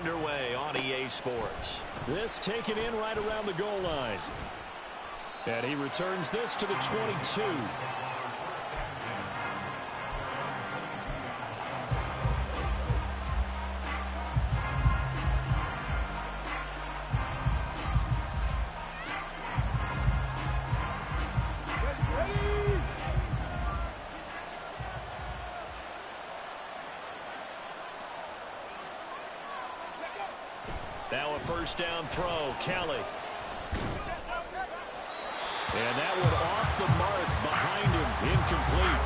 underway on EA Sports. This taken in right around the goal line. And he returns this to the 22. Now a first down throw, Kelly. And that one off the mark behind him, incomplete.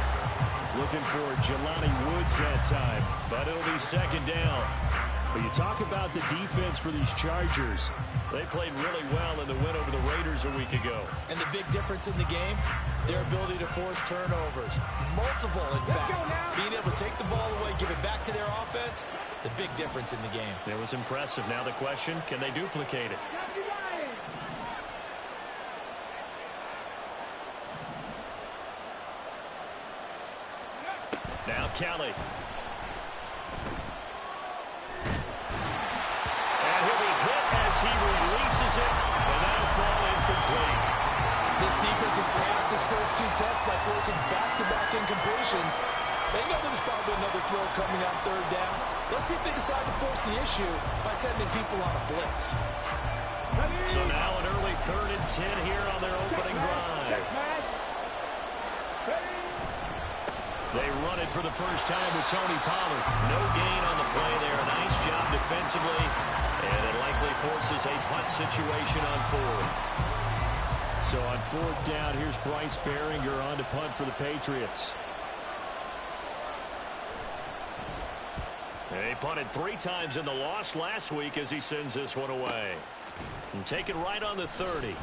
Looking for Jelani Woods that time, but it'll be second down. But you talk about the defense for these Chargers. They played really well in the win over the Raiders a week ago. And the big difference in the game, their ability to force turnovers. Multiple, in fact. Being able to take the ball away, give it back to their offense, the big difference in the game. It was impressive. Now the question, can they duplicate it? Now Kelly. And he'll be hit as he releases it, and that'll fall incomplete. This defense has passed its first two tests by forcing back-to-back incompletions. They know there's probably another throw coming on third down. Let's see if they decide to force the issue by sending people on a blitz. So now an early 3rd and 10 here on their opening drive. They run it for the first time with Tony Pollard. No gain on the play there. Nice job defensively. And it likely forces a punt situation on 4th. So on 4th down, here's Bryce Baringer on to punt for the Patriots. They punted 3 times in the loss last week as he sends this one away. And take it right on the 30.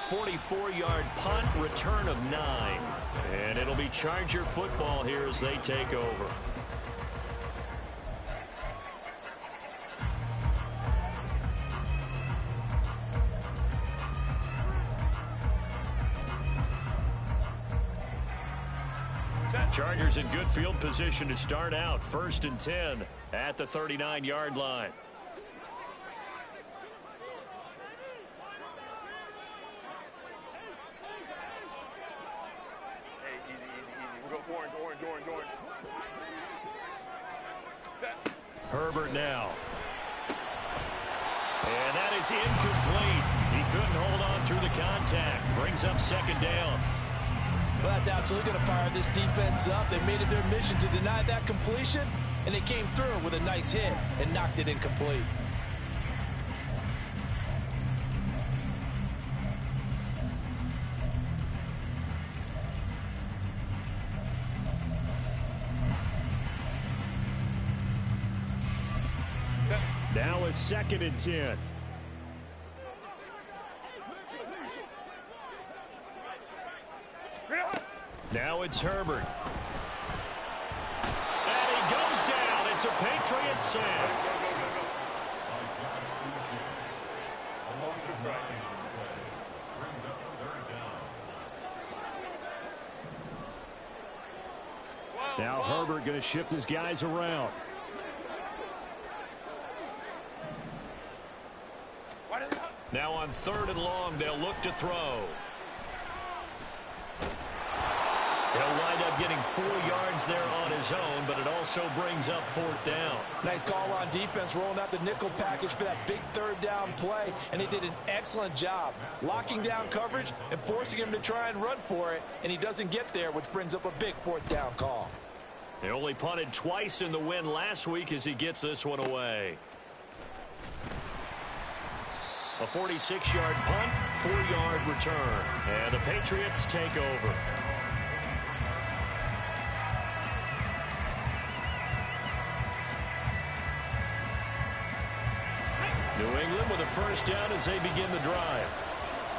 44-yard punt, return of 9. And it'll be Charger football here as they take over. Chargers in good field position to start out. 1st and 10 at the 39-yard line. Herbert now. And that is incomplete. He couldn't hold on through the contact. Brings up 2nd down. Well, that's absolutely going to fire this defense up. They made it their mission to deny that completion, and they came through with a nice hit and knocked it incomplete. Now a 2nd and 10. Now it's Herbert. And he goes down. It's a Patriot sack. Now Herbert going to shift his guys around. Now on 3rd and long, they'll look to throw. He'll wind up getting 4 yards there on his own, but it also brings up 4th down. Nice call on defense, rolling out the nickel package for that big 3rd down play, and he did an excellent job locking down coverage and forcing him to try and run for it, and he doesn't get there, which brings up a big 4th down call. They only punted twice in the win last week as he gets this one away. A 46-yard punt, 4-yard return. And the Patriots take over. New England with a first down as they begin the drive.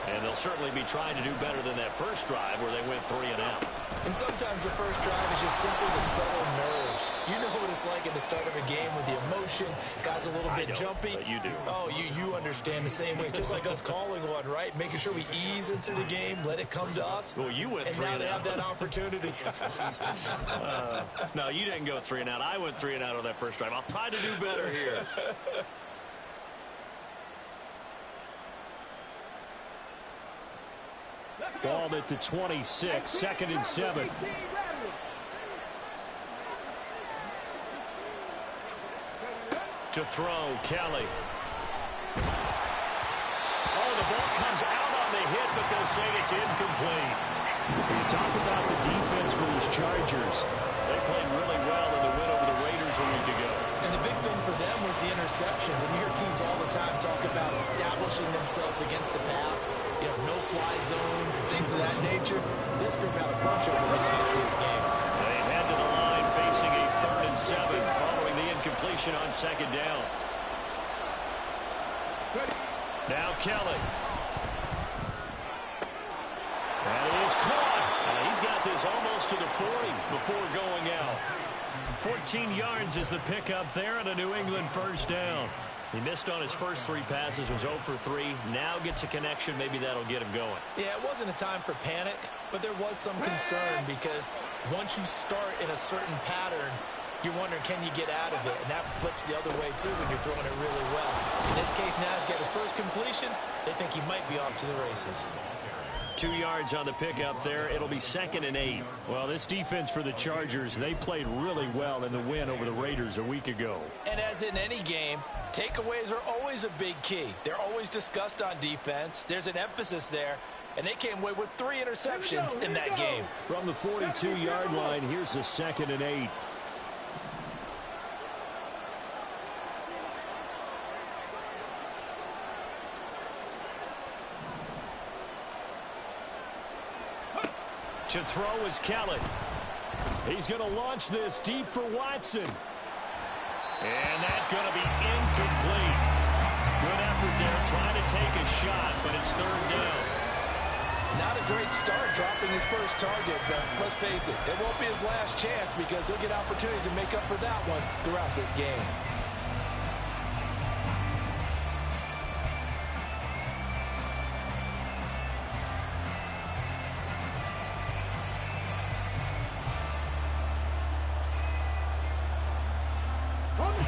And they'll certainly be trying to do better than that first drive where they went 3 and out. And sometimes the first drive is just simply to settle nerves. course. You know what it's like at the start of a game with the emotion. Guys a little bit jumpy. But you do. Oh, you understand the same way. It's just like us calling one, right? Making sure we ease into the game, let it come to us. Well, you went and 3 now and they out. have that opportunity. No, you didn't go 3 and out. I went 3 and out on that first drive. I'll try to do better here. Ball at the 26, 2nd and 7. To throw, Kelly. Oh, the ball comes out on the hit, but they'll say it's incomplete. You talk about the defense for these Chargers. They played really well in the win over the Raiders a week ago. And the big thing for them was the interceptions. And you hear teams all the time talk about establishing themselves against the pass, you know, no-fly zones and things of that nature. This group had a bunch of them in last week's game. They head to the line facing a 3rd and 7 following the incompletion on 2nd down. Now Kelly. That is caught. He's got this almost to the 40 before going out. 14 yards is the pickup there and a New England first down. He missed on his first 3 passes, was 0 for 3. Now gets a connection. Maybe that'll get him going. Yeah, it wasn't a time for panic, but there was some concern because once you start in a certain pattern, you're wondering, can you get out of it? And that flips the other way, too, when you're throwing it really well. In this case, now he's got his first completion. They think he might be off to the races. 2 yards on the pickup there. It'll be 2nd and 8. Well, this defense for the Chargers, they played really well in the win over the Raiders a week ago. And as in any game, takeaways are always a big key. They're always discussed on defense. There's an emphasis there. And they came away with 3 interceptions in that game. From the 42-yard line, here's the 2nd and 8. To throw is Kelly. He's going to launch this deep for Watson. And that's going to be incomplete. Good effort there trying to take a shot, but it's 3rd down. Not a great start dropping his first target, but let's face it, it won't be his last chance because he'll get opportunities to make up for that one throughout this game.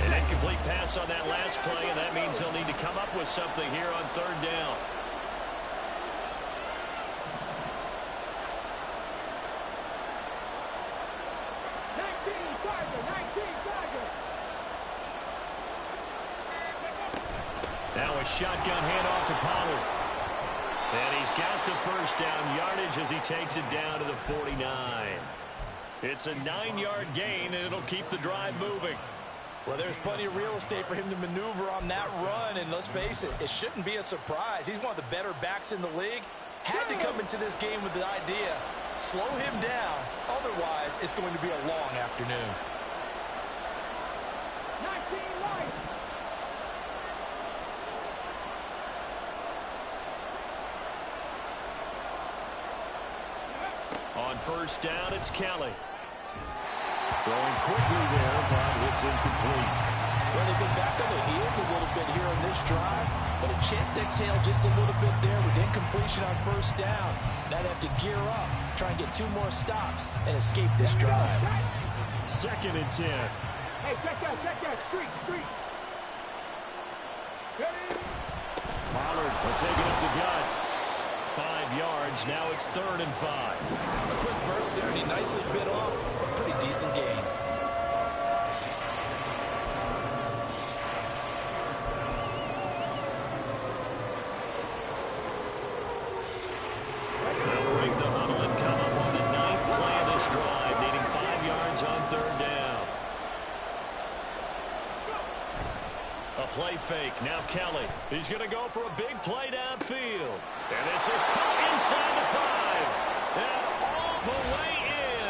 An incomplete pass on that last play, and that means they'll need to come up with something here on 3rd down. Now a shotgun handoff to Pollard. And he's got the first down yardage as he takes it down to the 49. It's a 9-yard gain, and it'll keep the drive moving. Well, there's plenty of real estate for him to maneuver on that run, and let's face it, it shouldn't be a surprise. He's one of the better backs in the league. Had to come into this game with the idea, slow him down, otherwise it's going to be a long afternoon. On first down, it's Kelly. Throwing quickly there, but it's incomplete. Well, they've been back on their heels a little bit here on this drive, but a chance to exhale just a little bit there with incompletion on first down. Now they have to gear up, try and get 2 more stops, and escape this drive. 2nd and 10. Hey, check that, street. Pollard will take it up the gut. 5 yards, now it's 3rd and 5. A quick burst there, and he nicely bit off a pretty decent gain. They'll break the huddle and come up on the 9th play of this drive, needing 5 yards on 3rd down. A play fake. Now Kelly. He's going to go for a big play downfield. And this is caught inside the 5. And all the way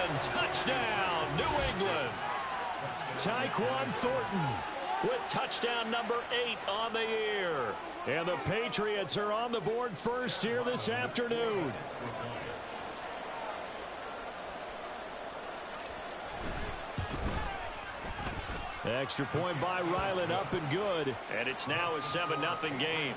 in. Touchdown, New England. Tyquan Thornton With touchdown number 8 on the year. And the Patriots are on the board first here this afternoon. Extra point by Ryland, up and good. And it's now a 7-0 game.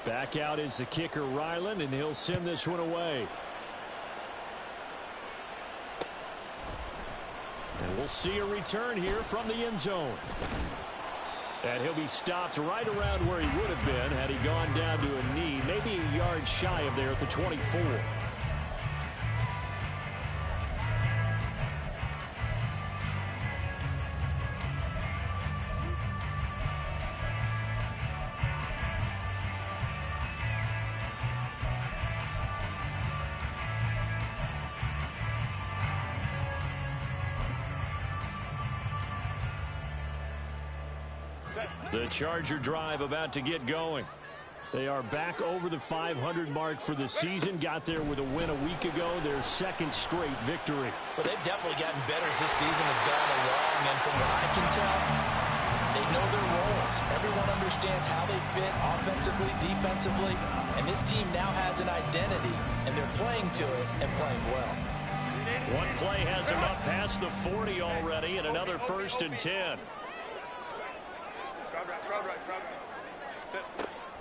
Back out is the kicker, Ryland, and he'll send this one away. And we'll see a return here from the end zone. And he'll be stopped right around where he would have been had he gone down to a knee, maybe a yard shy of there at the 24. The Charger drive about to get going. They are back over the 500 mark for the season. Got there with a win a week ago, their second straight victory. Well, they've definitely gotten better as this season has gone along, and from what I can tell, they know their roles. Everyone understands how they fit offensively, defensively, and this team now has an identity, and they're playing to it and playing well. One play has him up past the 40 already, and another 1st and 10.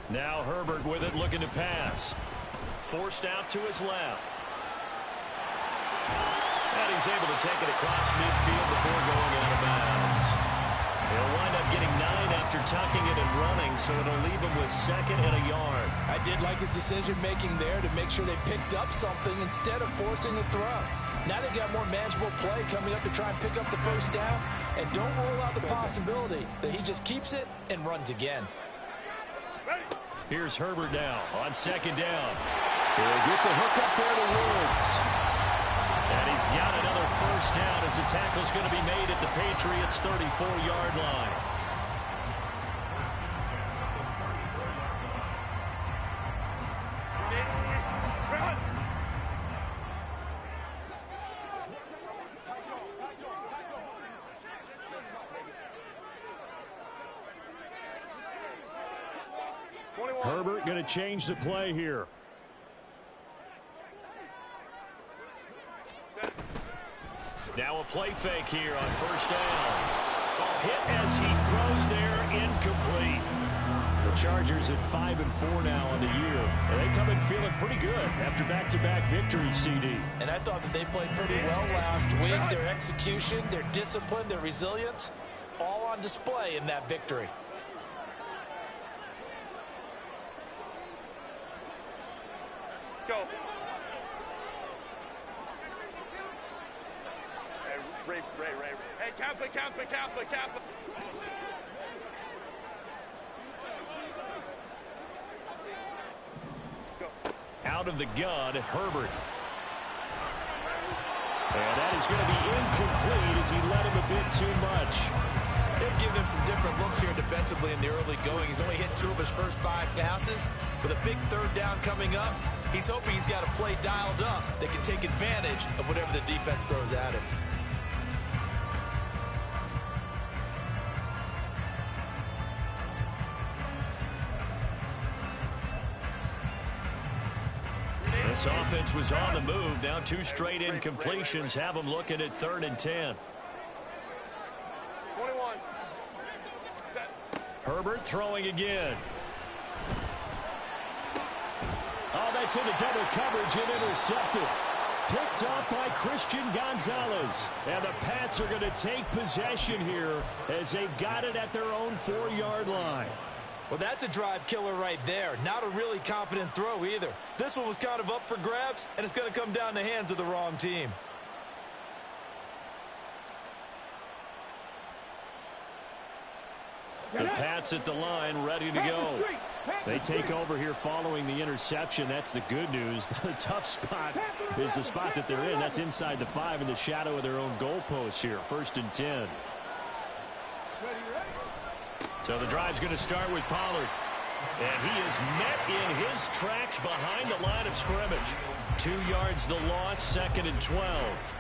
Now Herbert with it, looking to pass. Forced out to his left. And he's able to take it across midfield before going out of bounds. He'll wind up getting 9 after tucking it and running, so it'll leave him with 2nd and a yard. I did like his decision-making there to make sure they picked up something instead of forcing the throw. Now they got more manageable play coming up to try and pick up the first down, and don't rule out the possibility that he just keeps it and runs again. Here's Herbert now on 2nd down. They'll get the hook up there to Woods. And he's got another 1st down as the tackle's going to be made at the Patriots' 34-yard line. Herbert going to change the play here. Now a play fake here on 1st down. Hit as he throws there, incomplete. The Chargers at 5-4 now on the year. And they come in feeling pretty good after back-to-back victories, CD. And I thought that they played pretty well last week. Their execution, their discipline, their resilience, all on display in that victory. Go. Hey, Ray. Hey, count it. Go. Out of the gun, Herbert. And that is going to be incomplete as he led him a bit too much. They've given him some different looks here defensively in the early going. He's only hit 2 of his first 5 passes. With a big 3rd down coming up, he's hoping he's got a play dialed up that can take advantage of whatever the defense throws at him. This offense was on the move. Now 2 straight incompletions have them looking at 3rd and 10. 21. Set. Herbert throwing again. Oh, that's into double coverage and intercepted. Picked off by Christian Gonzalez. And the Pats are going to take possession here as they've got it at their own 4-yard line. Well, that's a drive killer right there. Not a really confident throw either. This one was kind of up for grabs, and it's going to come down the hands of the wrong team. The Pats at the line, ready to go. They take over here following the interception. That's the good news. The tough spot is the spot that they're in. That's inside the 5 in the shadow of their own goalpost here. 1st and 10. So the drive's going to start with Pollard. And he is met in his tracks behind the line of scrimmage. 2 yards the loss, 2nd and 12.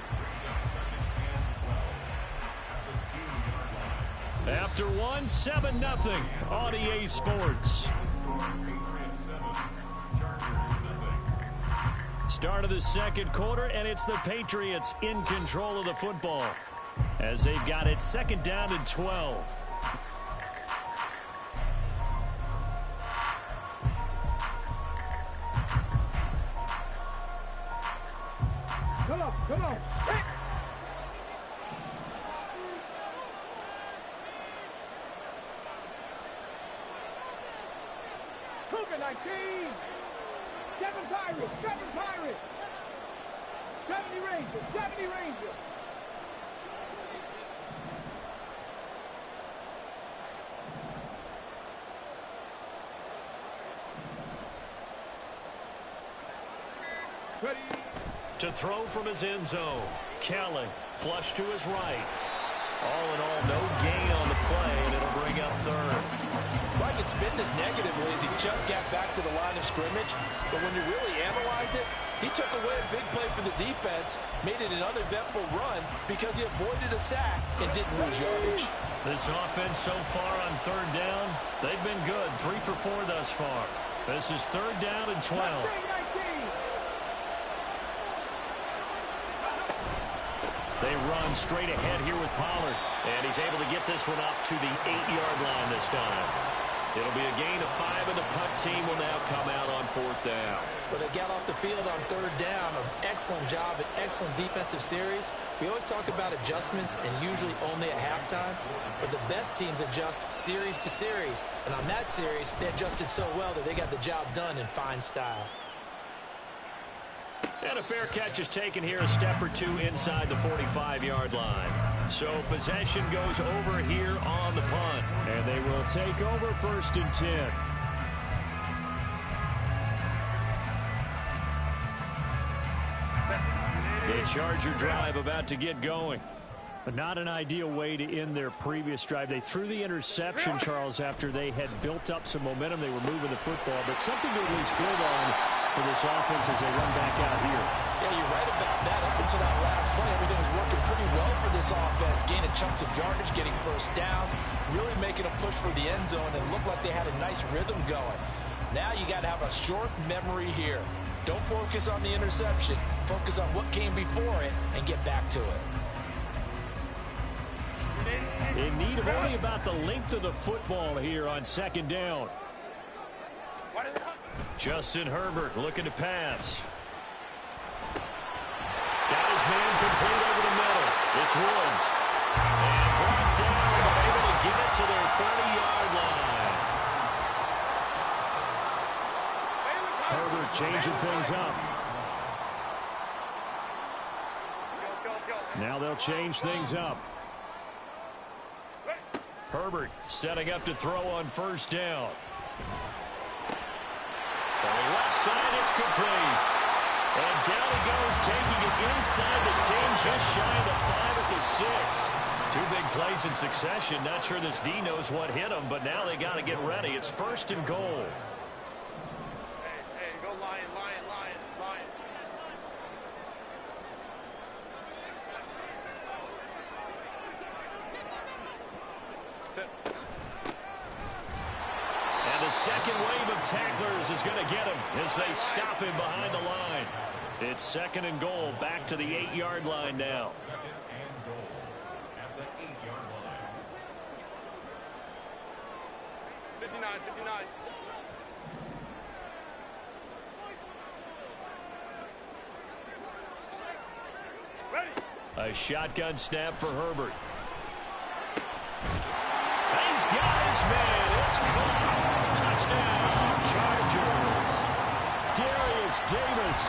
After 1, 7-0 on EA Sports. Start of the second quarter, and it's the Patriots in control of the football as they've got it second down and 12. Come on, come on. Hey. Cougar 19. 7 Pirates, 7 Pirates. 70 Rangers, 70 Rangers. Ready. To throw from his end zone. Kelly, flush to his right. All in all, no gain on the play, and it'll bring up third. Well, I could spin this negatively as he just got back to the line of scrimmage. But when you really analyze it, he took away a big play for the defense, made it an uneventful run because he avoided a sack and didn't lose yardage. This offense so far on third down, they've been good. 3 for 4 thus far. This is third down and 12. They run straight ahead here with Pollard. And he's able to get this one up to the 8-yard line this time. It'll be a gain of 5, and the punt team will now come out on 4th down. But they got off the field on third down. An excellent job, an excellent defensive series. We always talk about adjustments and usually only at halftime. But the best teams adjust series to series. And on that series, they adjusted so well that they got the job done in fine style. And a fair catch is taken here, a step or two inside the 45-yard line. So possession goes over here on the punt. And they will take over 1st and 10. The Charger drive about to get going. But not an ideal way to end their previous drive. They threw the interception, Charles, after they had built up some momentum. They were moving the football, but something to at least build on for this offense as they run back out here. Yeah, you're right about that. Up until that last play, everything was working pretty well for this offense. Gaining chunks of yardage, getting first downs, really making a push for the end zone, and looked like they had a nice rhythm going. Now you got to have a short memory here. Don't focus on the interception. Focus on what came before it and get back to it. In need of only about the length of the football here on 2nd down. Justin Herbert looking to pass. Got his man complete over the middle. It's Woods. And brought down, but able to get it to their 30-yard line. Herbert changing things up. Now they'll change things up. Herbert setting up to throw on 1st down. From the left side, it's complete. And down he goes, taking it inside the 10, just shy of the 5 at the 6. 2 big plays in succession. Not sure this D knows what hit him, but now they got to get ready. It's 1st and goal. Hey, go Lion, Lion, Lion, Lion. And the second wave of tacklers is going to get him as they stop him behind the line. It's 2nd and goal, back to the 8-yard line now. 59, 59. A shotgun snap for Herbert. He's got his man. It's caught. Touchdown, Chargers. Darius Davis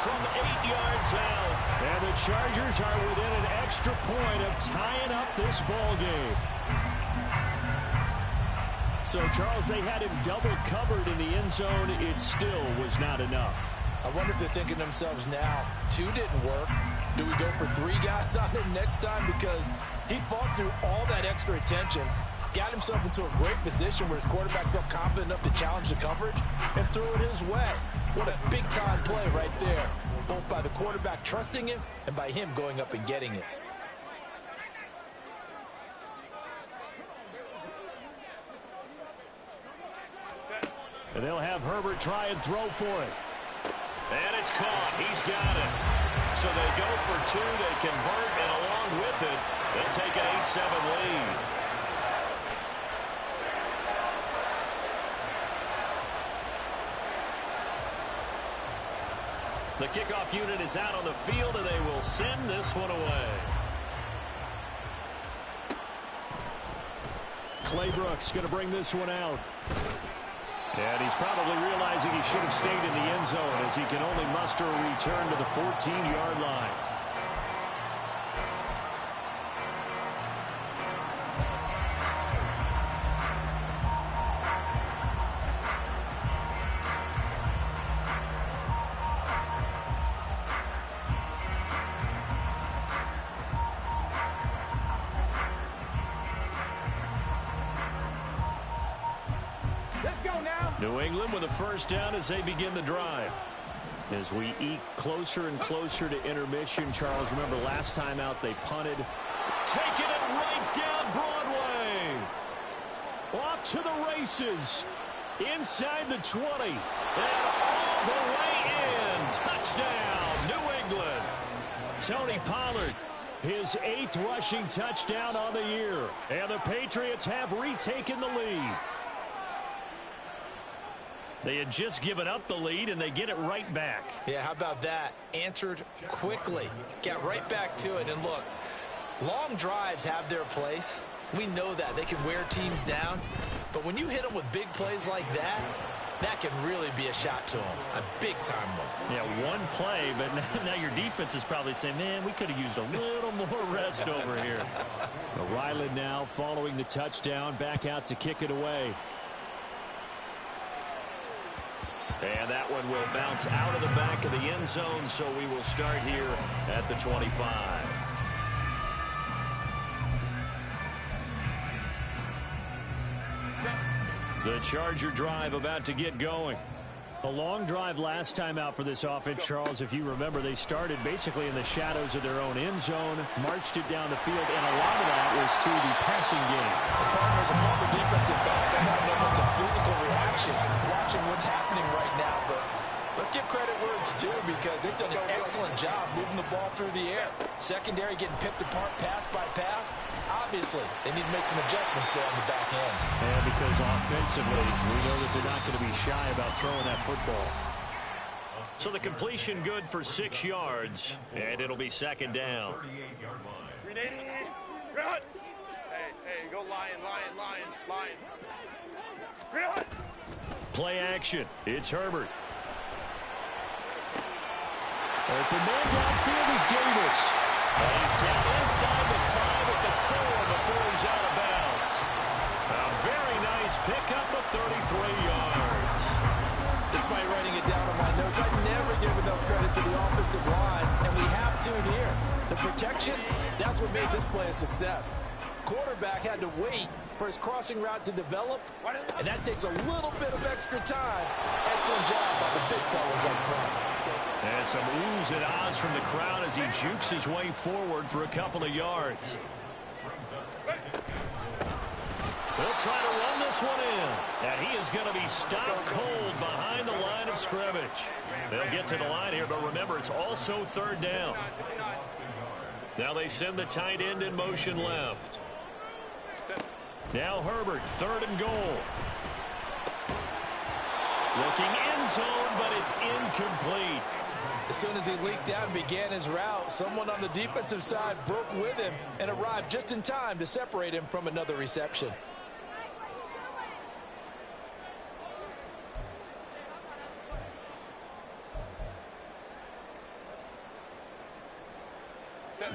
From 8 yards out. And the Chargers are within an extra point of tying up this ball game. So, Charles, they had him double covered in the end zone. It still was not enough. I wonder if they're thinking to themselves now, 2 didn't work. Do we go for 3 guys on him next time? Because he fought through all that extra attention, got himself into a great position where his quarterback felt confident enough to challenge the coverage and threw it his way. What a big-time play right there, both by the quarterback trusting him and by him going up and getting it. And they'll have Herbert try and throw for it. And it's caught. He's got it. So they go for two. They convert, and along with it, they'll take an 8-7 lead. The kickoff unit is out on the field, and they will send this one away. Clay Brooks going to bring this one out. And he's probably realizing he should have stayed in the end zone as he can only muster a return to the 14-yard line. New England with a first down as they begin the drive. As we eke closer and closer to intermission, Charles, remember last time out they punted. Taking it right down Broadway. Off to the races. Inside the 20. And all the way in. Touchdown, New England. Tony Pollard, his 8th rushing touchdown on the year. And the Patriots have retaken the lead. They had just given up the lead, and they get it right back. Yeah, how about that? Answered quickly. Got right back to it. And look, long drives have their place. We know that. They can wear teams down. But when you hit them with big plays like that, that can really be a shot to them. A big-time one. Yeah, one play, but now your defense is probably saying, man, we could have used a little more rest over here. Ryland now following the touchdown, back out to kick it away. And that one will bounce out of the back of the end zone, so we will start here at the 25. The Charger drive about to get going. A long drive last time out for this offense, Charles. If you remember, they started basically in the shadows of their own end zone, marched it down the field, and a lot of that was through the passing game. There's a proper defensive back. I'm having almost a physical reaction watching what's happening right now. But let's give credit where it's due because they've done an excellent job moving the ball through the air. Secondary getting picked apart pass by pass. Obviously, they need to make some adjustments there on the back end. And because offensively, we know that they're not going to be shy about throwing that football. So the completion good for 6 yards, and it'll be second down. Hey, go lion. Play action. It's Herbert. Open man downfield is Davis. And he's down inside the 5 at the 4 before he's out of bounds. A very nice pickup of 33 yards. Despite writing it down on my notes, I never give enough credit to the offensive line, and we have to here. The protection, that's what made this play a success. Quarterback had to wait for his crossing route to develop, and that takes a little bit of extra time. Excellent job by the big fellas up front. And some oohs and ahs from the crowd as he jukes his way forward for a couple of yards. They'll try to run this one in. And he is going to be stopped cold behind the line of scrimmage. They'll get to the line here, but remember, it's also third down. Now they send the tight end in motion left. Now Herbert, 3rd and goal. Looking end zone, but it's incomplete. As soon as he leaked out and began his route, someone on the defensive side broke with him and arrived just in time to separate him from another reception.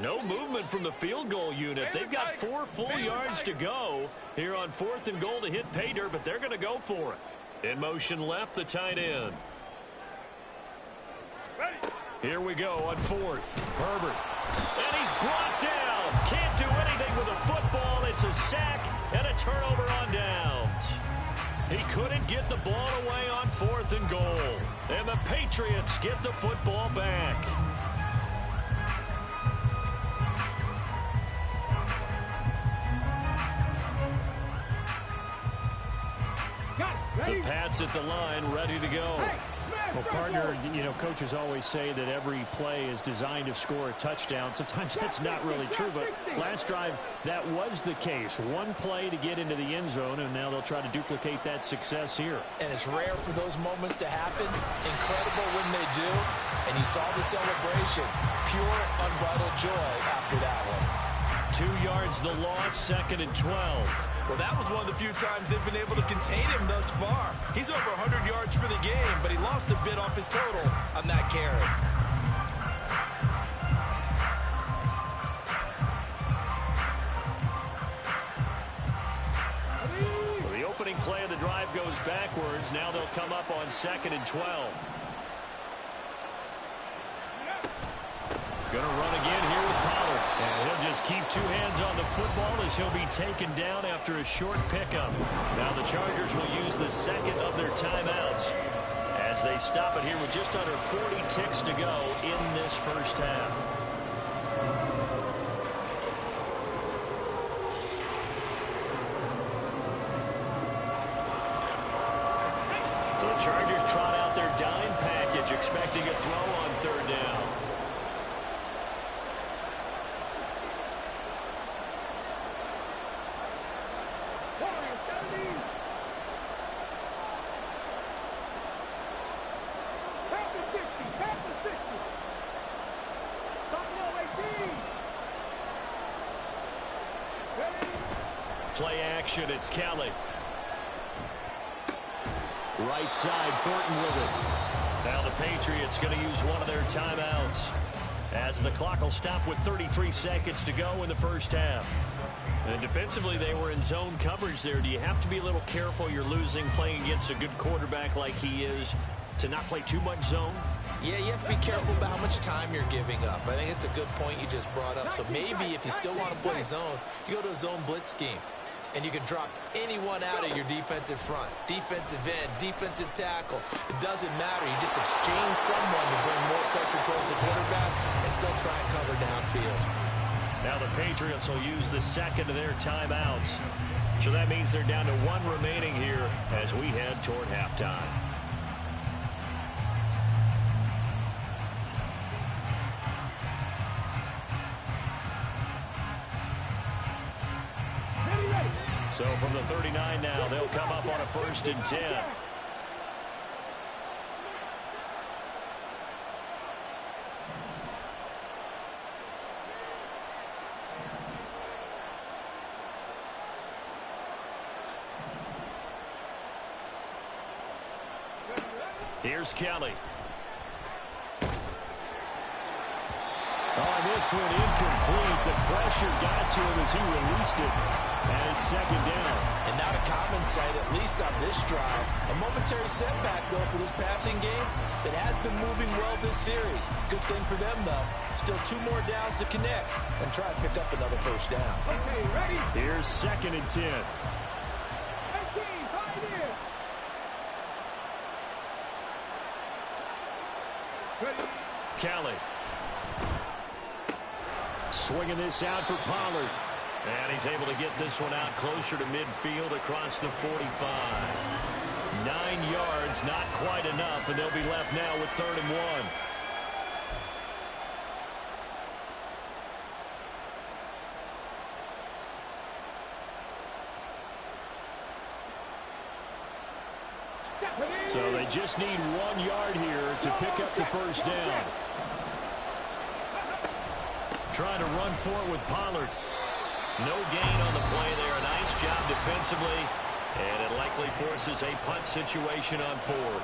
No movement from the field goal unit. They've got 4 full yards to go here on 4th and goal to hit pay dirt, but they're going to go for it. In motion left, the tight end. Here we go on 4th. Herbert. And he's brought down. Can't do anything with a football. It's a sack and a turnover on downs. He couldn't get the ball away on 4th and goal. And the Patriots get the football back. The Pats at the line, ready to go. Well, partner, you know, coaches always say that every play is designed to score a touchdown. Sometimes that's not really true, but last drive, that was the case. One play to get into the end zone, and now they'll try to duplicate that success here. And it's rare for those moments to happen. Incredible when they do. And you saw the celebration. Pure, unbridled joy after that one. 2 yards the loss, 2nd and 12. Well, that was one of the few times they've been able to contain him thus far. He's over 100 yards for the game, but he lost a bit off his total on that carry. Well, the opening play of the drive goes backwards. Now they'll come up on 2nd and 12. Going to run again here with Pollard. And he'll just keep two hands on the football as he'll be taken down after a short pickup. Now the Chargers will use the second of their timeouts as they stop it here with just under 40 ticks to go in this first half. The Chargers trot out their dime package, expecting a throw on 3rd down. Play action, it's Kelly. Right side, Thornton with it. Now the Patriots going to use one of their timeouts as the clock will stop with 33 seconds to go in the first half. And defensively, they were in zone coverage there. Do you have to be a little careful? You're losing playing against a good quarterback like he is to not play too much zone? Yeah, you have to be careful about how much time you're giving up. I think it's a good point you just brought up. So maybe if you still want to play zone, you go to a zone blitz scheme. And you can drop anyone out of your defensive front. Defensive end, defensive tackle. It doesn't matter. You just exchange someone to bring more pressure towards the quarterback and still try and cover downfield. Now the Patriots will use the second of their timeouts. So that means they're down to one remaining here as we head toward halftime. So from the 39 now, they'll come up on a 1st and 10. Here's Kelly. Oh, this one incomplete. The pressure got to him as he released it. And it's 2nd down. And not a common sight, at least on this drive. A momentary setback, though, for this passing game that has been moving well this series. Good thing for them, though. Still 2 more downs to connect and try to pick up another first down. Okay, ready? Here's 2nd and 10. 18, right here. Ready? Kelly. Swinging this out for Pollard. And he's able to get this one out closer to midfield across the 45. 9 yards, not quite enough, and they'll be left now with 3rd and 1. So they just need 1 yard here to pick up the first down. Trying to run for it with Pollard. No gain on the play there. Nice job defensively. And it likely forces a punt situation on 4th.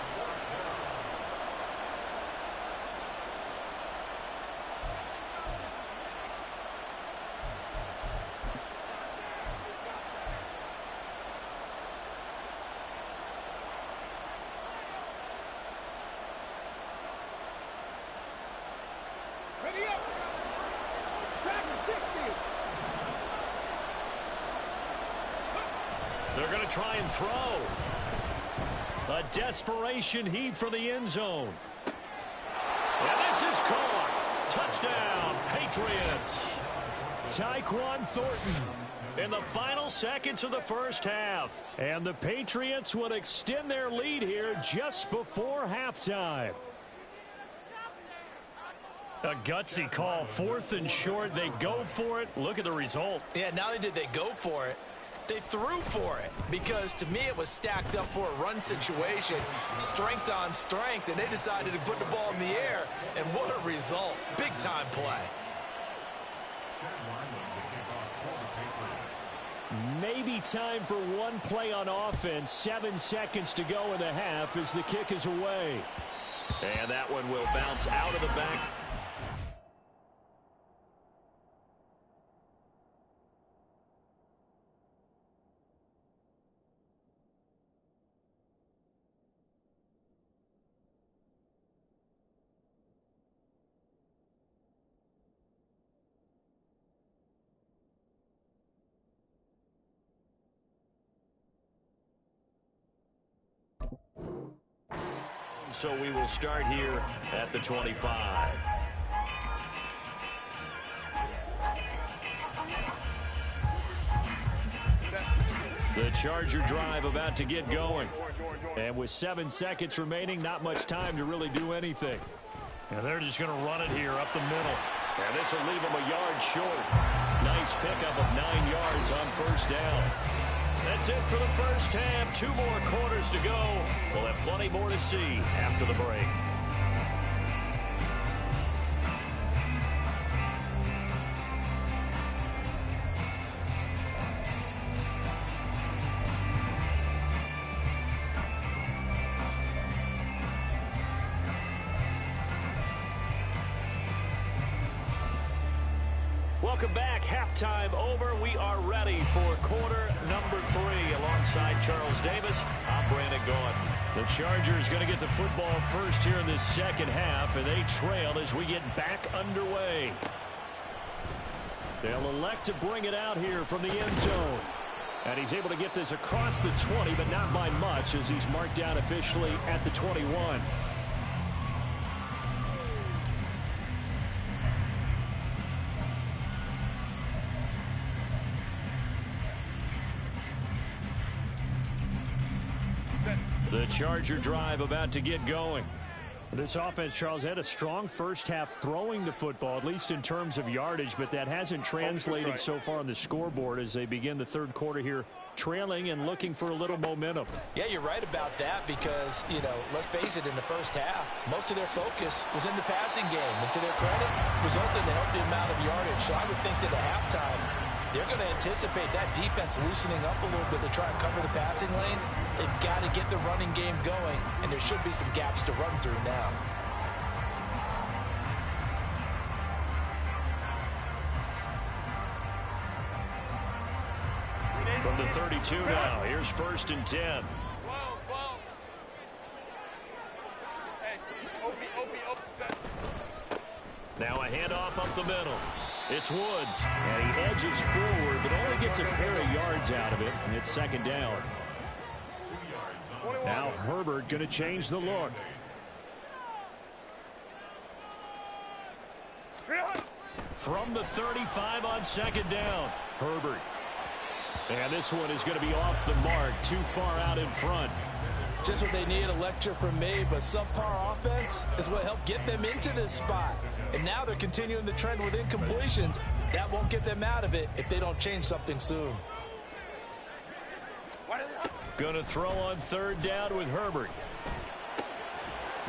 Ready up. Tracker 60. They're going to try and throw. A desperation heave for the end zone. And this is caught. Touchdown, Patriots. Tyquan Thornton in the final seconds of the first half. And the Patriots will extend their lead here just before halftime. A gutsy call, 4th and short. They go for it. Look at the result. Yeah, not only did they go for it, they threw for it, because to me it was stacked up for a run situation, strength on strength, and they decided to put the ball in the air, and what a result. Big time play. Maybe time for one play on offense. 7 seconds to go in the half as the kick is away. And that one will bounce out of the back. So we will start here at the 25. The Charger drive about to get going. And with 7 seconds remaining, not much time to really do anything. And they're just going to run it here up the middle. And this will leave them a yard short. Nice pickup of 9 yards on first down. That's it for the first half. 2 more quarters to go. We'll have plenty more to see after the break. Welcome back. Halftime over. We are ready for quarter number 3. Alongside Charles Davis, I'm Brandon Gaudin. The Chargers going to get the football first here in this second half, and they trail as we get back underway. They'll elect to bring it out here from the end zone. And he's able to get this across the 20, but not by much, as he's marked down officially at the 21. The Charger drive about to get going. This offense, Charles, had a strong first half throwing the football, at least in terms of yardage, but that hasn't translated so far on the scoreboard as they begin the third quarter here, trailing and looking for a little momentum. Yeah, you're right about that because, let's face it, in the first half, most of their focus was in the passing game. And to their credit, resulted in a healthy amount of yardage. So I would think that at halftime, they're going to anticipate that defense loosening up a little bit to try and cover the passing lanes. They've got to get the running game going, and there should be some gaps to run through now. From the 32 now, here's 1st and 10. Hey, Now a handoff up the middle. It's Woods. And he edges forward, but only gets a pair of yards out of it, and it's second down. Now Herbert going to change the look. From the 35 on second down, Herbert. And this one is going to be off the mark, too far out in front. Just what they need, a lecture from me, but subpar offense is what helped get them into this spot. And now they're continuing the trend with incompletions. That won't get them out of it if they don't change something soon. Going to throw on third down with Herbert.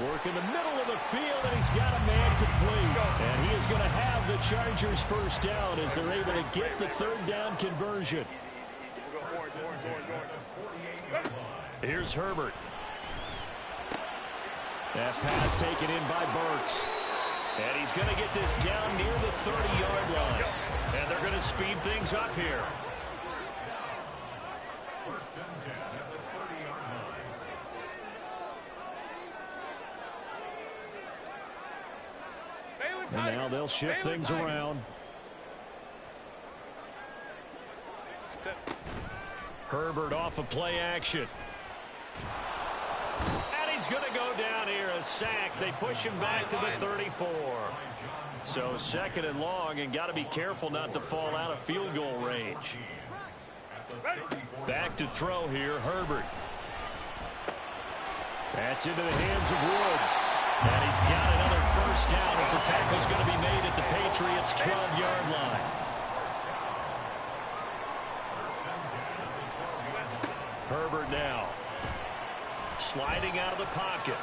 Work in the middle of the field, and he's got a man complete. And he is going to have the Chargers first down as they're able to get the third down conversion. Here's Herbert. That pass taken in by Burks. And he's going to get this down near the 30-yard line. And they're going to speed things up here. And now they'll shift things around. Herbert off of play action. And he's going to go down here, a sack. They push him back to the 34. So second and long, and got to be careful not to fall out of field goal range. Back to throw here, Herbert. That's into the hands of Woods. And he's got another first down as the tackle's going to be made at the Patriots' 12-yard line. Herbert now. Sliding out of the pocket.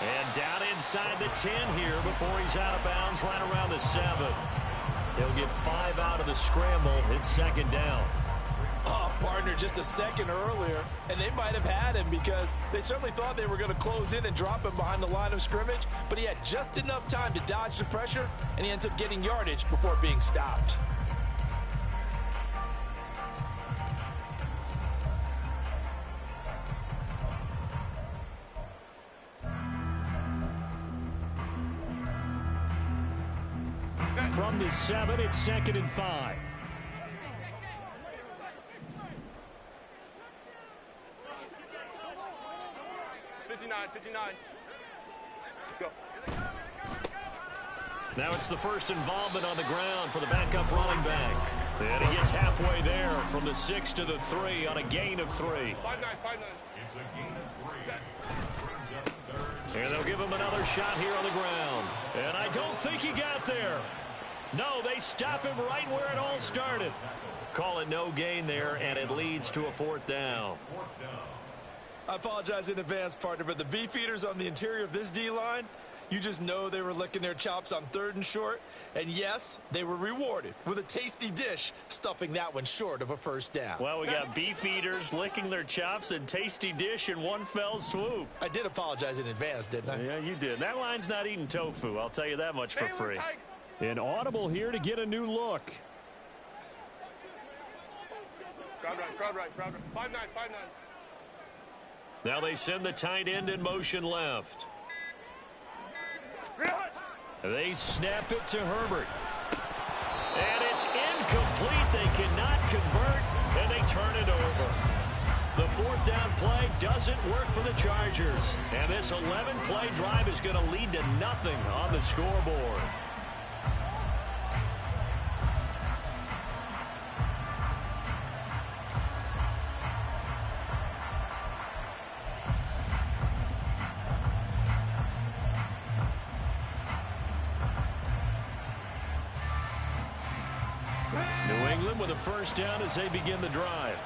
And down inside the 10 here before he's out of bounds right around the 7. He'll get 5 out of the scramble. It's second down. Oh, partner, just a second earlier, and they might have had him because they certainly thought they were going to close in and drop him behind the line of scrimmage, but he had just enough time to dodge the pressure, and he ends up getting yardage before being stopped. From the 7, it's 2nd and 5. Go. Now it's the first involvement on the ground for the backup running back. And he gets halfway there from the 6 to the 3 on a gain of 3. 5-9. And they'll give him another shot here on the ground. And I don't think he got there. No, they stop him right where it all started. Call it no gain there, and it leads to a 4th down. I apologize in advance, partner, but the beefeaters on the interior of this D-line, you just know they were licking their chops on 3rd and short. And yes, they were rewarded with a tasty dish, stuffing that one short of a first down. Well, we got beef eaters licking their chops and tasty dish in one fell swoop. I did apologize in advance, didn't I? Yeah, you did. That line's not eating tofu, I'll tell you that much for free. An audible here to get a new look. Crowd right. 5-9. Now they send the tight end in motion left. They snap it to Herbert. And it's incomplete. They cannot convert, and they turn it over. The 4th down play doesn't work for the Chargers. And this 11-play drive is going to lead to nothing on the scoreboard. With a first down as they begin the drive.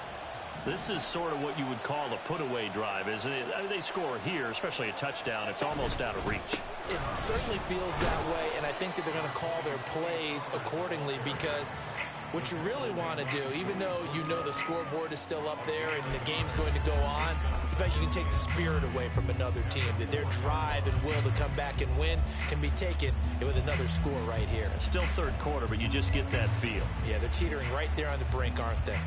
This is sort of what you would call a put-away drive, isn't it? I mean, they score here, especially a touchdown. It's almost out of reach. It certainly feels that way, and I think that they're going to call their plays accordingly because what you really want to do, even though you know the scoreboard is still up there and the game's going to go on, the fact you can take the spirit away from another team, that their drive and will to come back and win can be taken with another score right here. Still 3rd quarter, but you just get that feel. Yeah, they're teetering right there on the brink, aren't they?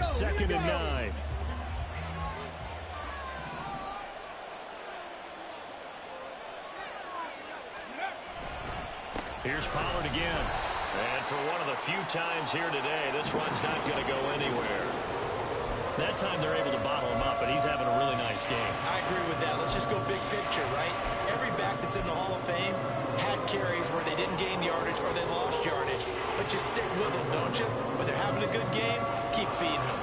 2nd and 9. Here's Pollard again. And for one of the few times here today, this run's not going to go anywhere. That time they're able to bottle him up, and he's having a really nice game. I agree with that. Let's just go big picture, right? Every back that's in the Hall of Fame had carries where they didn't gain yardage or they lost yardage. But you stick with them, don't you? When they're having a good game, keep feeding them.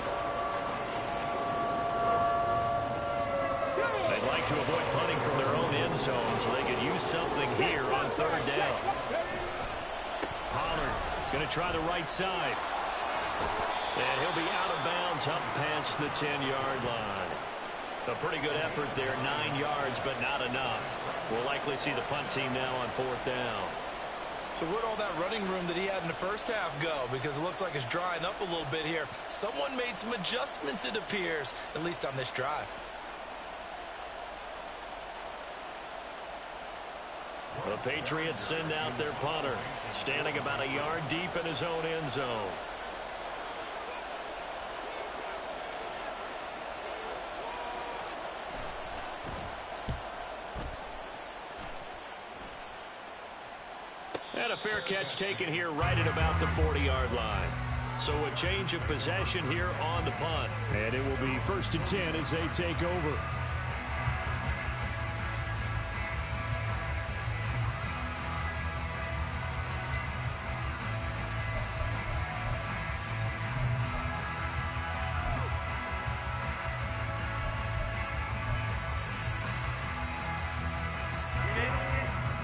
They'd like to avoid punting from their own end zone so they could use something here on 3rd down. Pollard going to try the right side. And he'll be out of bounds up past the 10-yard line. A pretty good effort there, 9 yards, but not enough. We'll likely see the punt team now on 4th down. So where'd all that running room that he had in the first half go? Because it looks like it's drying up a little bit here. Someone made some adjustments, it appears, at least on this drive. The Patriots send out their punter, standing about a yard deep in his own end zone. And a fair catch taken here right at about the 40-yard line. So a change of possession here on the punt. And it will be 1st and 10 as they take over.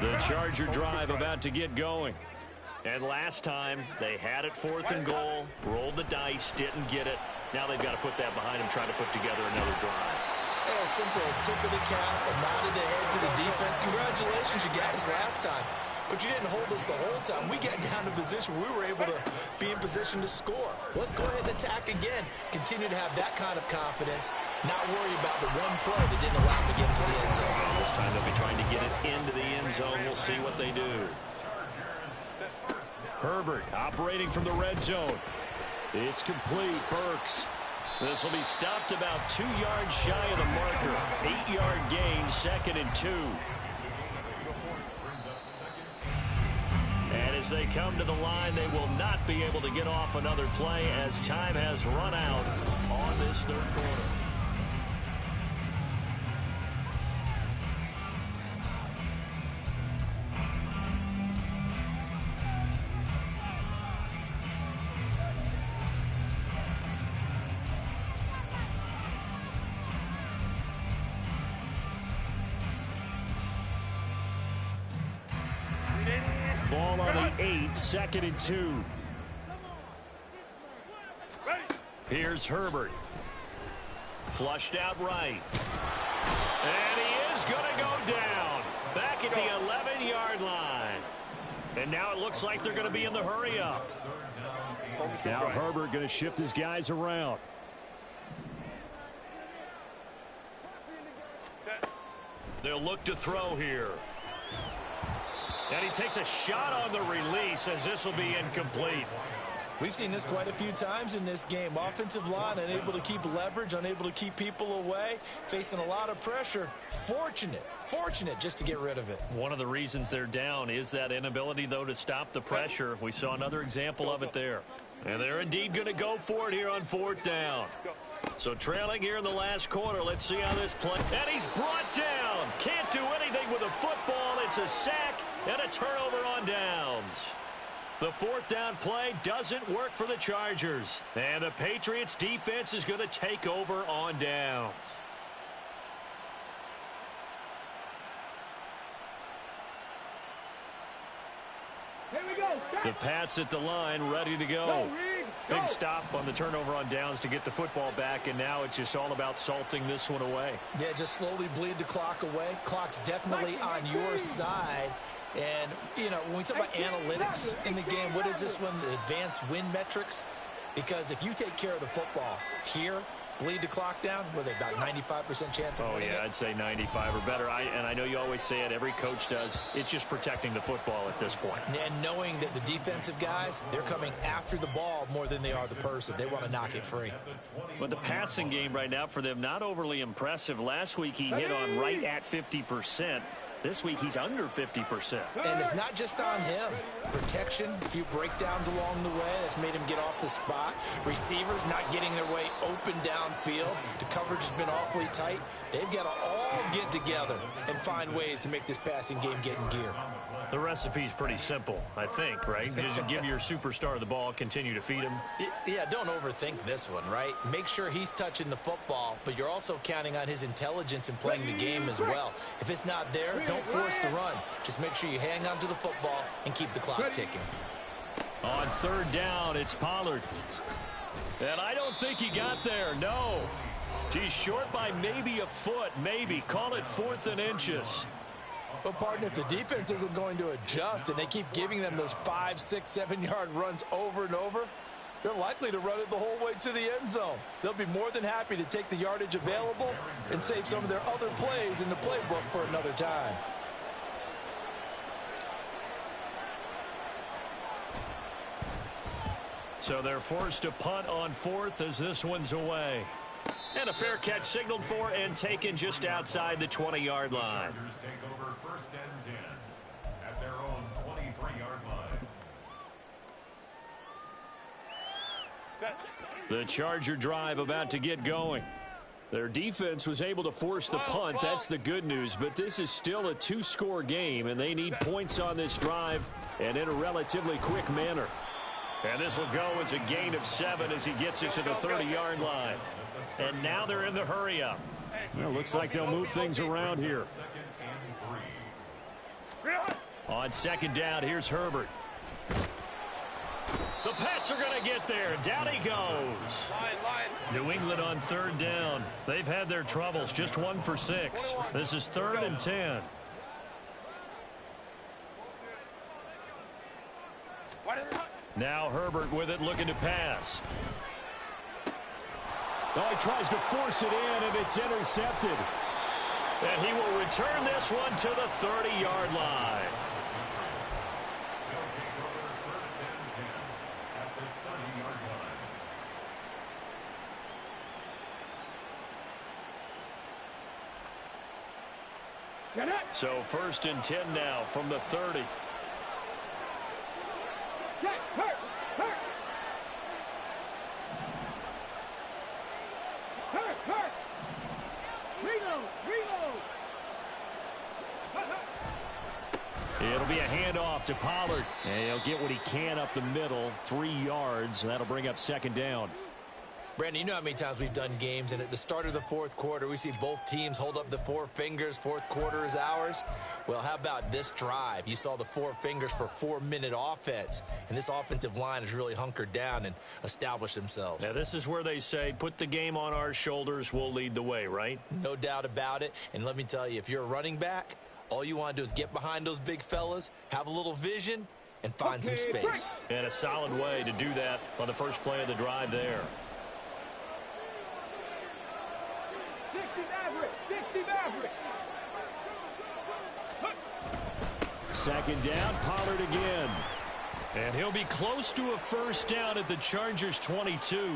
The Charger drive about to get going. And last time, they had it 4th and goal, rolled the dice, didn't get it. Now they've got to put that behind them, try to put together another drive. A simple tip of the cap, a nod of the head to the defense. Congratulations, you got us last time. But you didn't hold us the whole time. We got down to position. We were able to be in position to score. Let's go ahead and attack again. Continue to have that kind of confidence. Not worry about the one play that didn't allow them to get into the end zone. This time they'll be trying to get it into the end zone. We'll see what they do. Herbert operating from the red zone. It's complete. Burks. This will be stopped about 2 yards shy of the marker. 8-yard gain, 2nd and 2. And as they come to the line, they will not be able to get off another play as time has run out on this 3rd quarter. Ball on the 8, 2nd and 2. Here's Herbert. Flushed out right. And he is going to go down. Back at the 11-yard line. And now it looks like they're going to be in the hurry up. Now Herbert going to shift his guys around. They'll look to throw here. And he takes a shot on the release as this will be incomplete. We've seen this quite a few times in this game. Offensive line unable to keep leverage, unable to keep people away, facing a lot of pressure. Fortunate just to get rid of it. One of the reasons they're down is that inability, though, to stop the pressure. We saw another example of it there. And they're indeed going to go for it here on 4th down. So trailing here in the last quarter. Let's see how this plays. And he's brought down. Can't do anything with a football. It's a sack and a turnover on downs. The 4th down play doesn't work for the Chargers. And the Patriots defense is going to take over on downs. Here we go. The Pats at the line, ready to go. Big stop on the turnover on downs to get the football back, and now it's just all about salting this one away. Yeah, just slowly bleed the clock away. Clock's definitely on your side. And, you know, when we talk about analytics in the game, what is this one? The advanced win metrics? Because if you take care of the football here, bleed the clock down, with about 95% chance of winning it. I'd say 95 or better. And I know you always say it, every coach does. It's just protecting the football at this point. And knowing that the defensive guys, they're coming after the ball more than they are the person. They want to knock it free. But the passing game right now for them, not overly impressive. Last week he hit on right at 50%. This week he's under 50%. And it's not just on him. Protection, a few breakdowns along the way. That's made him get off the spot. Receivers not getting their way open downfield. The coverage has been awfully tight. They've got to all get together and find ways to make this passing game get in gear. The recipe's pretty simple, I think, right? Just give your superstar the ball, continue to feed him. Yeah, don't overthink this one, right? Make sure he's touching the football, but you're also counting on his intelligence in playing the game as well. If it's not there, don't force the run. Just make sure you hang on to the football and keep the clock ticking. On 3rd down, it's Pollard. And I don't think he got there, no. He's short by maybe a foot, maybe. Call it 4th and inches. But, partner, if the defense isn't going to adjust and they keep giving them those 5, 6, 7-yard runs over and over, they're likely to run it the whole way to the end zone. They'll be more than happy to take the yardage available and save some of their other plays in the playbook for another time. So they're forced to punt on 4th as this one's away. And a fair catch signaled for and taken just outside the 20-yard line. Chargers take over 1st and 10 at their own 23-yard line. The Charger drive about to get going. Their defense was able to force the punt. That's the good news. But this is still a 2-score game, and they need points on this drive and in a relatively quick manner. And this will go as a gain of 7 as he gets it to the 30-yard line. And now they're in the hurry-up. Well, looks like they'll move things around here. On second down, here's Herbert. The Pats are going to get there. Down he goes. New England on third down. They've had their troubles. Just 1 for 6. This is 3rd and 10. Now Herbert with it, looking to pass. Oh, he tries to force it in, and it's intercepted. And he will return this one to the 30-yard line. So 1st and 10 now from the 30. Hurt. Reload. It'll be a handoff to Pollard. And he'll get what he can up the middle, 3 yards. And that'll bring up 2nd down. Brandon, you know how many times we've done games, and at the start of the 4th quarter, we see both teams hold up the 4 fingers, 4th quarter is ours. Well, how about this drive? You saw the 4 fingers for 4-minute offense, and this offensive line has really hunkered down and established themselves. Now, this is where they say, put the game on our shoulders, we'll lead the way, right? No doubt about it, and let me tell you, if you're a running back, all you want to do is get behind those big fellas, have a little vision, and find some space. And a solid way to do that on the first play of the drive there. 60 average. 2nd down, Pollard again. And he'll be close to a 1st down at the Chargers' 22.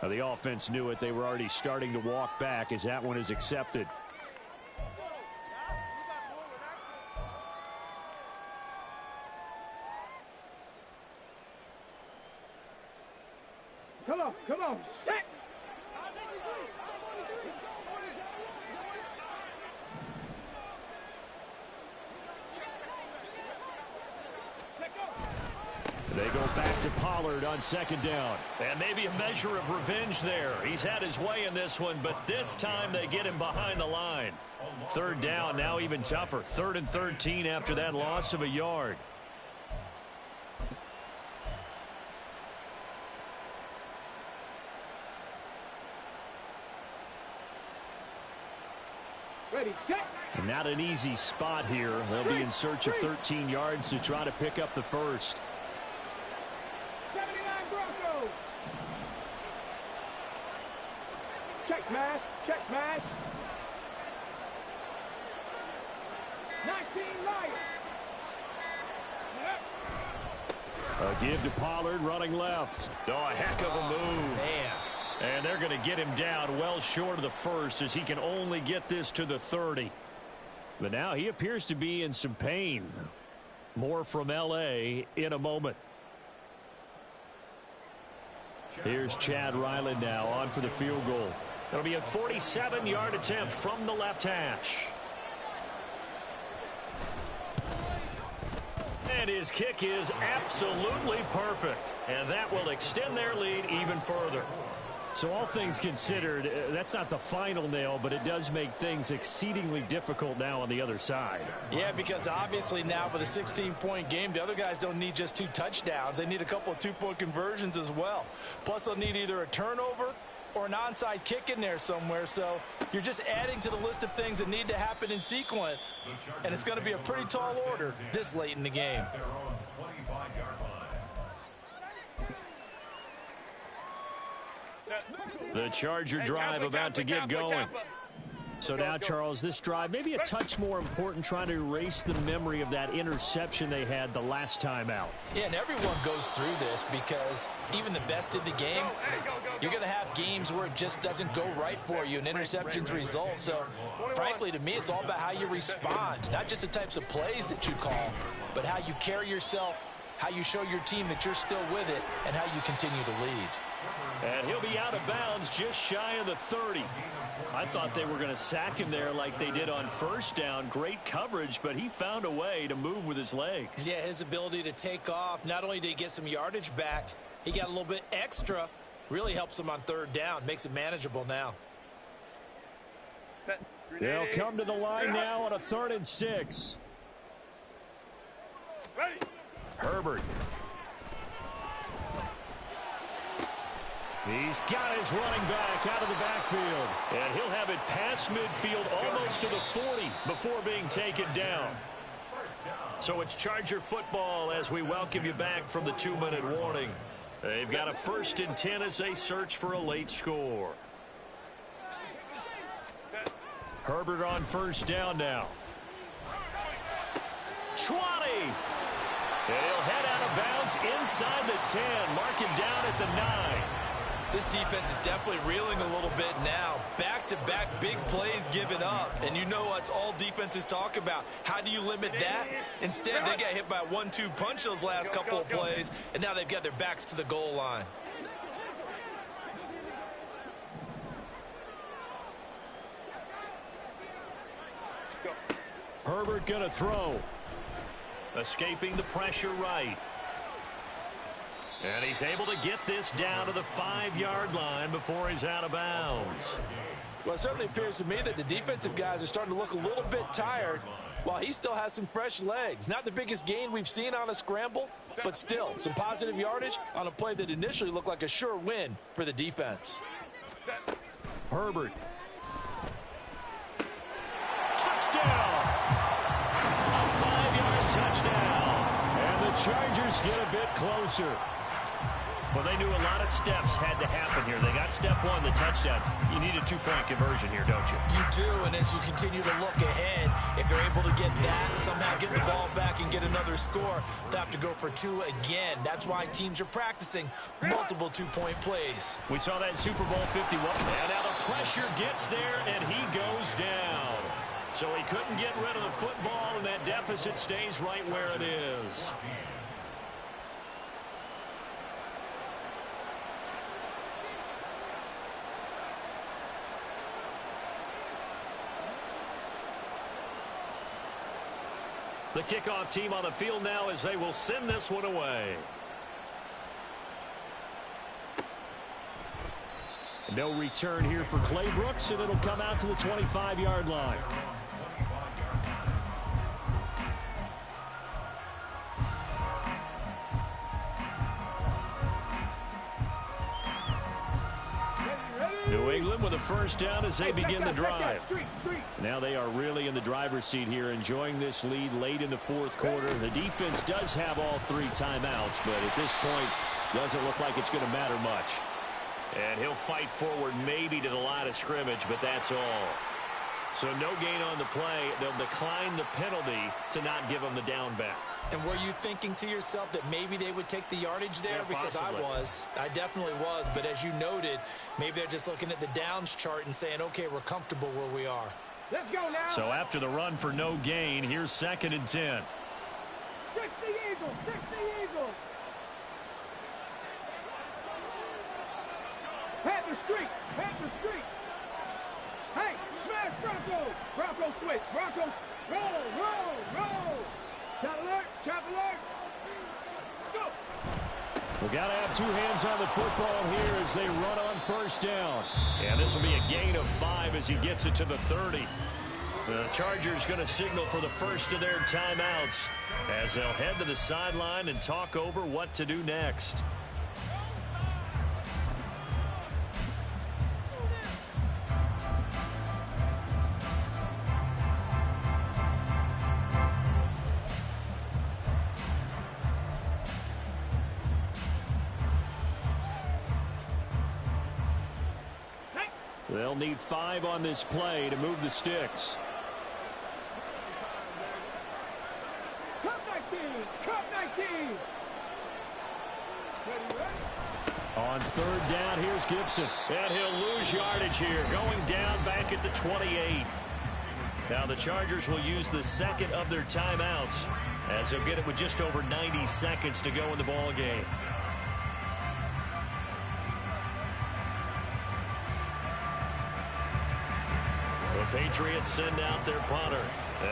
Now, the offense knew it. They were already starting to walk back as that one is accepted. Come on. Set. They go back to Pollard on 2nd down. And maybe a measure of revenge there. He's had his way in this one, but this time they get him behind the line. 3rd down, now even tougher. 3rd and 13 after that loss of a yard. Ready, set. Not an easy spot here. They'll be in search of 13 yards to try to pick up the 1st. 79 Broncos. Check smash. 19 Lions. A give to Pollard running left. Oh, a heck of a move. Man. And they're going to get him down well short of the 1st as he can only get this to the 30. But now he appears to be in some pain. More from L.A. in a moment. Here's Chad Ryland now on for the field goal. It'll be a 47-yard attempt from the left hash. And his kick is absolutely perfect. And that will extend their lead even further. So all things considered, that's not the final nail, but it does make things exceedingly difficult now on the other side. Yeah, because obviously now with a 16-point game, the other guys don't need just 2 touchdowns. They need a couple of 2-point conversions as well. Plus, they'll need either a turnover or an onside kick in there somewhere. So you're just adding to the list of things that need to happen in sequence. And it's going to be a pretty tall order this late in the game. Their own 25-yard line. The Charger drive about to get going. So now, Charles, this drive maybe a touch more important, trying to erase the memory of that interception they had the last time out. Yeah, and everyone goes through this because even the best in the game, you're going to have games where it just doesn't go right for you and interceptions result. So, frankly, to me, it's all about how you respond, not just the types of plays that you call, but how you carry yourself, how you show your team that you're still with it, and how you continue to lead. And he'll be out of bounds just shy of the 30. I thought they were going to sack him there like they did on 1st down. Great coverage, but he found a way to move with his legs. Yeah, his ability to take off, not only did he get some yardage back, he got a little bit extra. Really helps him on 3rd down, makes it manageable now. Set. They'll Grenade. come to the line now on a 3rd and 6. Ready. Herbert. He's got his running back out of the backfield. And he'll have it past midfield almost to the 40 before being taken down. So it's Charger football as we welcome you back from the 2-minute warning. They've got a 1st and 10 as they search for a late score. Herbert on 1st down now. 20. And he'll head out of bounds inside the 10. Mark him down at the 9. This defense is definitely reeling a little bit now. Back-to-back big plays given up. And you know what's all defenses talk about. How do you limit that? Instead, they got hit by a 1-2 punch those last couple of plays, and now they've got their backs to the goal line. Herbert going to throw. Escaping the pressure right. And he's able to get this down to the 5-yard line before he's out of bounds. Well, it certainly appears to me that the defensive guys are starting to look a little bit tired while he still has some fresh legs. Not the biggest gain we've seen on a scramble, but still some positive yardage on a play that initially looked like a sure win for the defense. Herbert. Touchdown! A 5-yard touchdown. And the Chargers get a bit closer. Well, they knew a lot of steps had to happen here. They got step 1, the touchdown. You need a 2-point conversion here, don't you? You do, and as you continue to look ahead, if they're able to get that, somehow get the ball back and get another score, they'll have to go for 2 again. That's why teams are practicing multiple 2-point plays. We saw that Super Bowl 51. And now the pressure gets there, and he goes down. So he couldn't get rid of the football, and that deficit stays right where it is. The kickoff team on the field now as they will send this one away. No return here for Clay Brooks, and it'll come out to the 25-yard line. New England with a 1st down as they begin the drive. Now they are really in the driver's seat here, enjoying this lead late in the 4th quarter. The defense does have all 3 timeouts, but at this point, doesn't look like it's going to matter much. And he'll fight forward maybe to the line of scrimmage, but that's all. So no gain on the play. They'll decline the penalty to not give him the down back. And were you thinking to yourself that maybe they would take the yardage there? Yeah, because possibly. I definitely was. But as you noted, maybe they're just looking at the downs chart and saying, okay, we're comfortable where we are. Let's go now. So after the run for no gain, here's 2nd and 10. 60 Eagles. 60 Eagles. Panther streak. Panther streak. Hey, smash Bronco. Bronco switch. Bronco. Roll, roll, roll. Chop alert. Chop alert. Let's go. We got to have 2 hands on the football here as they run on 1st down. And this will be a gain of 5 as he gets it to the 30. The Chargers going to signal for the first of their timeouts as they'll head to the sideline and talk over what to do next. They'll need 5 on this play to move the sticks. Cup 19. Cup 19. On 3rd down, here's Gibson. And he'll lose yardage here, going down back at the 28. Now the Chargers will use the 2nd of their timeouts as they'll get it with just over 90 seconds to go in the ball game. The Patriots send out their punter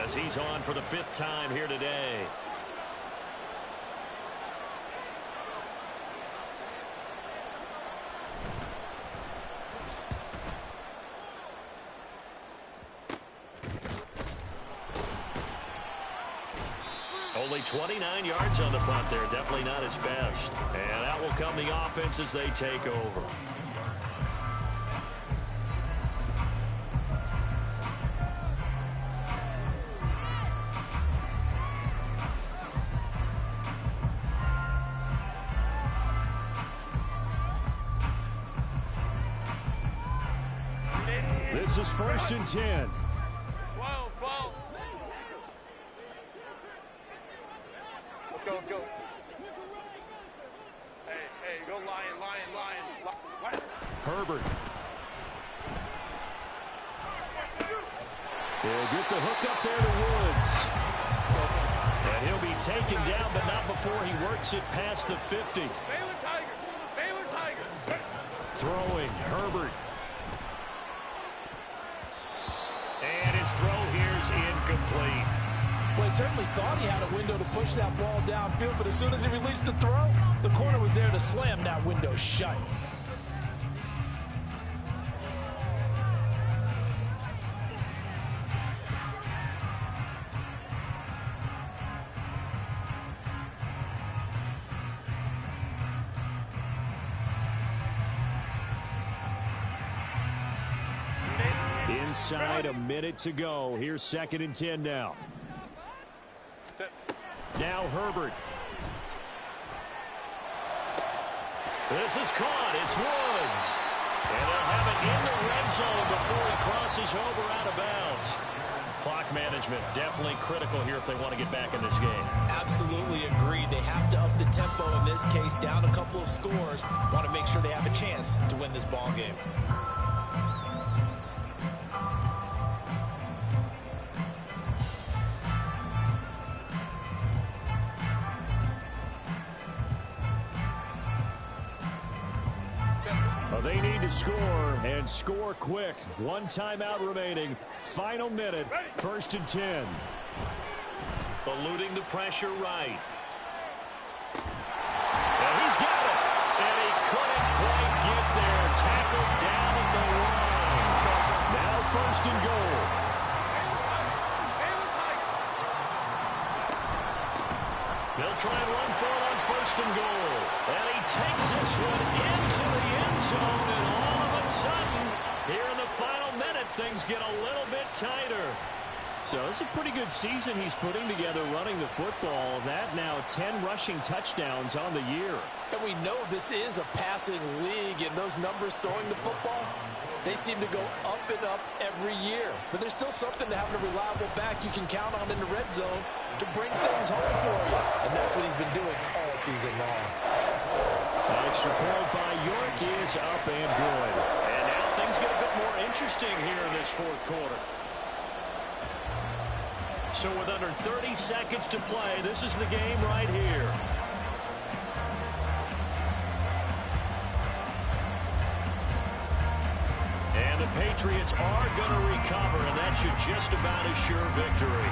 as he's on for the 5th time here today. Only 29 yards on the punt there. Definitely not his best. And out will come the offense as they take over. This is 1st and 10. 12, 12. Let's go. Hey, go lion. Herbert. He'll get the hook up there to Woods. And he'll be taken down, but not before he works it past the 50. Baylor Tigers. Throwing, Herbert. And his throw here's incomplete. Well, he certainly thought he had a window to push that ball downfield, but as soon as he released the throw, the corner was there to slam that window shut. Inside, a minute to go. Here's 2nd and 10 now. Now Herbert. This is caught. It's Woods. And they'll have it in the red zone before he crosses over out of bounds. Clock management definitely critical here if they want to get back in this game. Absolutely agreed. They have to up the tempo in this case, down a couple of scores. Want to make sure they have a chance to win this ball game. They need to score, and score quick. 1 timeout remaining. Final minute, 1st and 10. Eluding the pressure right. And he's got it. And he couldn't quite get there. Tackled down at the line. Now 1st and goal. They'll try and run for it on 1st and goal. And he takes this one into the end zone. And all of a sudden, here in the final minute, things get a little bit tighter. So it's a pretty good season he's putting together running the football. That now 10 rushing touchdowns on the year. And we know this is a passing league, and those numbers throwing the football, they seem to go up and up every year. But there's still something to having a reliable back you can count on in the red zone to bring things home for you. And that's what he's been doing all season long. An extra point by York is up and good. And now things get a bit more interesting here in this 4th quarter. So with under 30 seconds to play, this is the game right here. And the Patriots are going to recover, and that should just about assure victory.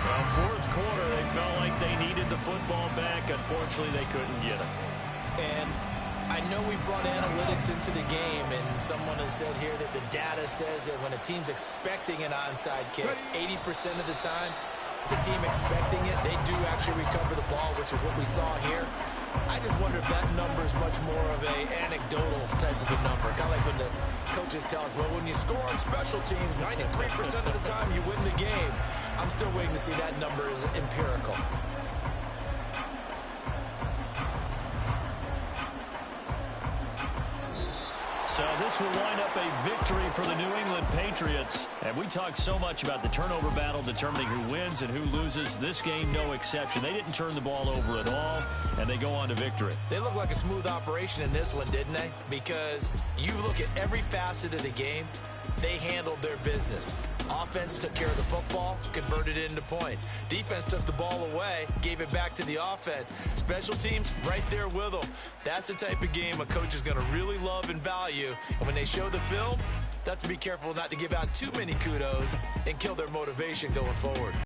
Well, 4th quarter, they felt like they needed the football back. Unfortunately, they couldn't get it. And I know we brought analytics into the game, and someone has said here that the data says that when a team's expecting an onside kick, 80% of the time, the team expecting it, they do actually recover the ball, which is what we saw here. I just wonder if that number is much more of a anecdotal type of a number. Kind of like when the coaches tell us, well, when you score on special teams, 93% of the time you win the game. I'm still waiting to see that number is empirical. So this will wind up a victory for the New England Patriots. And we talked so much about the turnover battle determining who wins and who loses. This game, no exception. They didn't turn the ball over at all, and they go on to victory. They look like a smooth operation in this one, didn't they? Because you look at every facet of the game, they handled their business. Offense took care of the football, converted it into points. Defense took the ball away, gave it back to the offense. Special teams, right there with them. That's the type of game a coach is going to really love and value. And when they show the film, they have to be careful not to give out too many kudos and kill their motivation going forward.